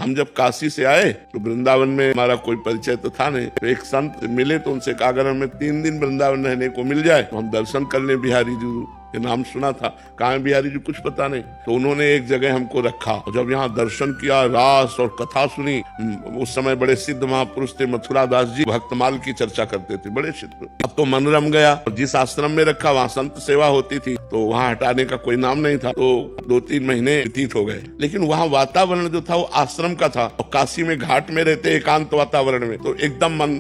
हम जब काशी से आए तो वृंदावन में हमारा कोई परिचय तो था नहीं, तो एक संत मिले तो उनसे कहा अगर हमें 3 दिन वृंदावन रहने को मिल जाए तो हम दर्शन कर लें। बिहारी जी के नाम सुना था, कहाँ है बिहारी जी कुछ पता नहीं। तो उन्होंने एक जगह हमको रखा और जब यहाँ दर्शन किया, रास और कथा सुनी। उस समय बड़े सिद्ध महापुरुष थे मथुरा दास जी, भक्तमाल की चर्चा करते थे, बड़े सिद्ध। अब तो मन रम गया। जिस आश्रम में रखा वहाँ संत सेवा होती थी, तो वहाँ हटाने का कोई नाम नहीं था। तो 2-3 महीने व्यतीत हो गए, लेकिन वहाँ वातावरण जो था वो आश्रम का था और काशी में घाट में रहते एकांत वातावरण में, तो एकदम मन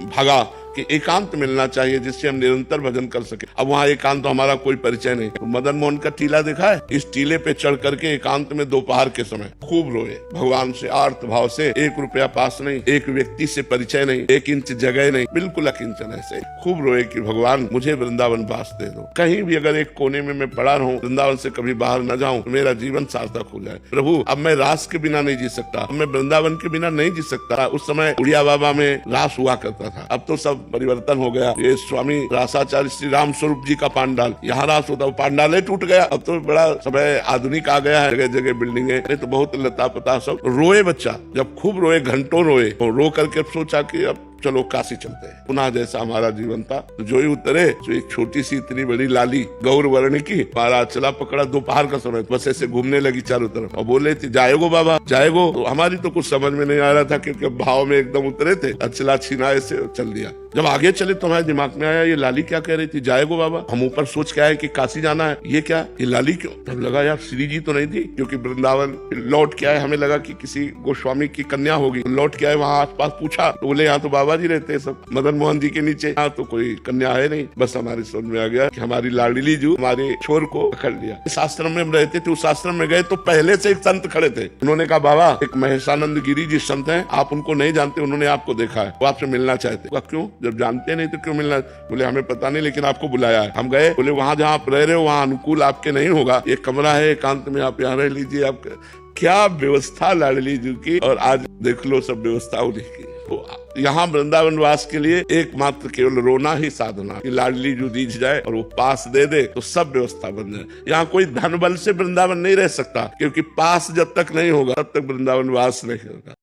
भागा कि एकांत मिलना चाहिए जिससे हम निरंतर भजन कर सके। अब वहाँ एकांत तो हमारा कोई परिचय नहीं। तो मदन मोहन का टीला देखा है, इस टीले पे चढ़ करके एकांत में दोपहर के समय खूब रोए भगवान से आर्त भाव से। 1 रुपया पास नहीं, एक व्यक्ति से परिचय नहीं, 1 इंच जगह नहीं, बिल्कुल अकिंचन ऐसे खूब रोए कि भगवान मुझे वृंदावन वास दे दो। कहीं भी अगर एक कोने में मैं पड़ा रहूं, वृंदावन से कभी बाहर न जाऊं, तो मेरा जीवन सार्थक हो जाए। प्रभु अब मैं रास के बिना नहीं जी सकता, अब मैं वृंदावन के बिना नहीं जी सकता। उस समय उड़िया बाबा में रास हुआ करता था, अब तो सब परिवर्तन हो गया। ये स्वामी रासाचार्य श्री राम स्वरूप जी का पांडाल, यहाँ रास होता, पांडाल टूट गया। अब तो बड़ा समय आधुनिक आ गया है, जगह जगह बिल्डिंगे, तो बहुत लता पता सब। रोए बच्चा, जब खूब रोए, घंटों रोए, तो रो करके सोचा कि अब चलो काशी चलते हैं। पुनः जैसा हमारा जीवन था, तो जो ही उतरे तो एक छोटी सी इतनी बड़ी लाली गौर वर्ण की पारा चला पकड़ा, दोपहर का समय, बस ऐसे घूमने लगी चारों तरफ और बोले थी जाएगो बाबा जाएगो। तो हमारी तो कुछ समझ में नहीं आ रहा था क्योंकि भाव में एकदम उतरे थे, अचला छीना से चल दिया। जब आगे चले तो हमारे दिमाग में आया ये लाली क्या कह रही थी, जाएगो बाबा। हम ऊपर सोच के आए कि काशी जाना है, ये क्या, ये लाली क्यों। तब लगा यार श्री जी तो नहीं थी, क्योंकि वृंदावन लौट के आए, हमें लगा कि किसी गोस्वामी की कन्या होगी। लौट के आए, वहाँ आसपास पूछा तो बोले यहाँ तो बाबा जी रहते हैं सब, मदन मोहन जी के नीचे। यहाँ तो कोई कन्या है नहीं। बस हमारी समझ में आ गया कि हमारी लाडली जू हमारे छोर को पकड़ लिया। इस आश्रम में हम रहते थे, उस आश्रम में गए तो पहले से एक संत खड़े थे। उन्होंने कहा बाबा एक महेशानंद गिरी जी संत है, आप उनको नहीं जानते, उन्होंने आपको देखा है, वो आपसे मिलना चाहते। क्यों, जब जानते नहीं तो क्यों मिलना। बोले हमें पता नहीं, लेकिन आपको बुलाया है। हम गए, बोले वहां जहाँ आप रह रहे हो वहाँ अनुकूल आपके नहीं होगा, एक कमरा है एकांत में, आप यहाँ रह लीजिए। आप क्या व्यवस्था लाडली जी की, और आज देख लो सब व्यवस्था उन्हीं की। तो यहाँ वृंदावन वास के लिए एकमात्र केवल रोना ही साधना, कि लाडली जो दीज जाए और वो पास दे दे तो सब व्यवस्था बन जाए। यहाँ कोई धन बल से वृंदावन नहीं रह सकता, क्योंकि पास जब तक नहीं होगा तब तक वृंदावन वास नहीं होगा।